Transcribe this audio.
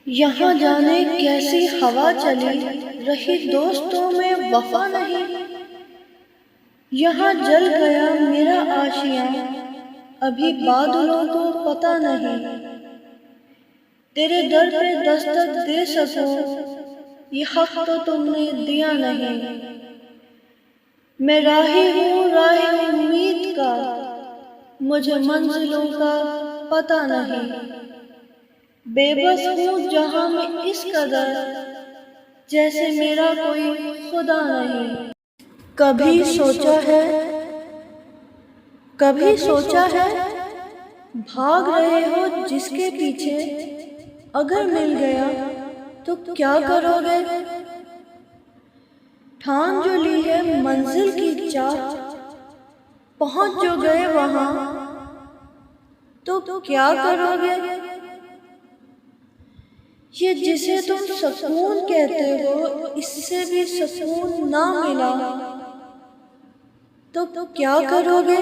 यहाँ जाने कैसी हवा चली, रही दोस्तों में वफा नहीं। यहाँ जल गया मेरा आशियाँ, अभी बादलों को पता नहीं। तेरे दर पे दस्तक दे सकूं, ये हक तो तुमने दिया नहीं। मैं राही हूँ राही उम्मीद का, मुझे मंजिलों का पता नहीं। बेबस हूँ जहाँ में इस कदर, जैसे मेरा कोई खुदा नहीं। कभी सोचा है, कभी सोचा है, भाग रहे हो जिसके पीछे, अगर मिल गया तो क्या करोगे। ठान जो ली है मंजिल की चाह, पहुंच जो गए वहां तो क्या करोगे। ये जिसे तुम सुकून कहते हो, इससे भी सुकून ना मिला तो क्या करोगे।